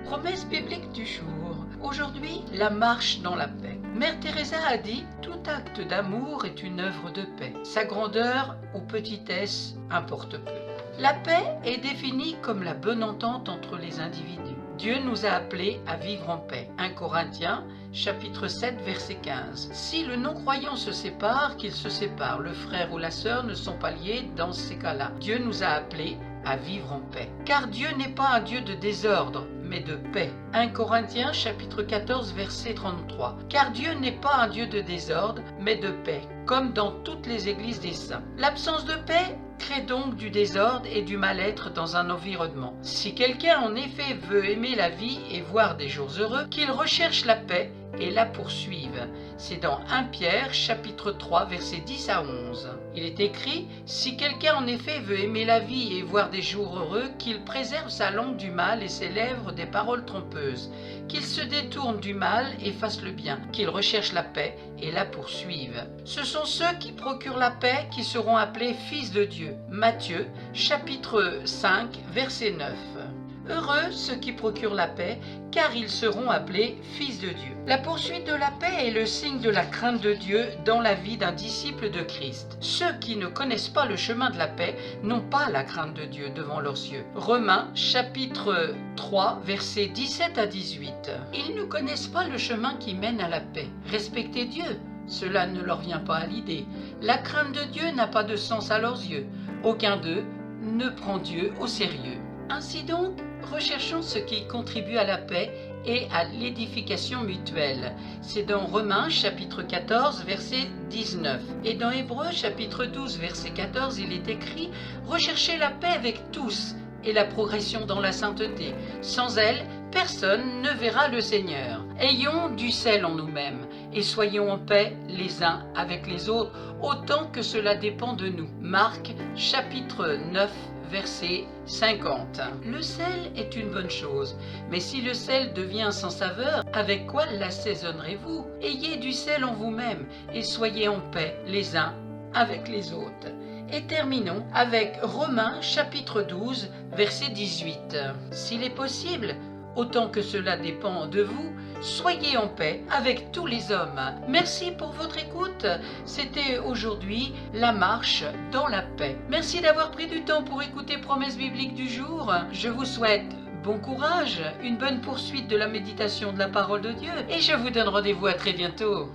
Promesse biblique du jour. Aujourd'hui, la marche dans la paix. Mère Teresa a dit « Tout acte d'amour est une œuvre de paix. Sa grandeur ou petitesse importe peu. » La paix est définie comme la bonne entente entre les individus. Dieu nous a appelés à vivre en paix. 1 Corinthiens, chapitre 7, verset 15. Si le non-croyant se sépare, qu'il se sépare. Le frère ou la sœur ne sont pas liés dans ces cas-là. Dieu nous a appelés à vivre en paix. Car Dieu n'est pas un Dieu de désordre, mais de paix. 1 Corinthiens, chapitre 14, verset 33. Car Dieu n'est pas un Dieu de désordre, mais de paix, comme dans toutes les églises des saints. L'absence de paix crée donc du désordre et du mal-être dans un environnement. Si quelqu'un en effet veut aimer la vie et voir des jours heureux, qu'il recherche la paix et la poursuive. C'est dans 1 Pierre chapitre 3 versets 10 à 11. Il est écrit « Si quelqu'un en effet veut aimer la vie et voir des jours heureux, qu'il préserve sa langue du mal et ses lèvres des paroles trompeuses, qu'il se détourne du mal et fasse le bien, qu'il recherche la paix et la poursuive. Ce sont ceux qui procurent la paix qui seront appelés fils de Dieu. » Matthieu chapitre 5 verset 9. Heureux ceux qui procurent la paix, car ils seront appelés fils de Dieu. La poursuite de la paix est le signe de la crainte de Dieu dans la vie d'un disciple de Christ. Ceux qui ne connaissent pas le chemin de la paix n'ont pas la crainte de Dieu devant leurs yeux. Romains chapitre 3 versets 17 à 18. Ils ne connaissent pas le chemin qui mène à la paix. Respecter Dieu, cela ne leur vient pas à l'idée. La crainte de Dieu n'a pas de sens à leurs yeux. Aucun d'eux ne prend Dieu au sérieux. Ainsi donc, recherchons ce qui contribue à la paix et à l'édification mutuelle. C'est dans Romains chapitre 14 verset 19. Et dans Hébreux chapitre 12 verset 14, il est écrit « Recherchez la paix avec tous et la progression dans la sainteté. Sans elle, personne ne verra le Seigneur. Ayons du sel en nous-mêmes et soyons en paix les uns avec les autres, autant que cela dépend de nous. » Marc chapitre 9 verset 50. Le sel est une bonne chose, mais si le sel devient sans saveur, avec quoi l'assaisonnerez-vous? Ayez du sel en vous-même et soyez en paix les uns avec les autres. Et terminons avec Romains chapitre 12 verset 18. S'il est possible, autant que cela dépend de vous, soyez en paix avec tous les hommes. Merci pour votre écoute. C'était aujourd'hui la marche dans la paix. Merci d'avoir pris du temps pour écouter Promesse biblique du jour. Je vous souhaite bon courage, une bonne poursuite de la méditation de la parole de Dieu et je vous donne rendez-vous à très bientôt.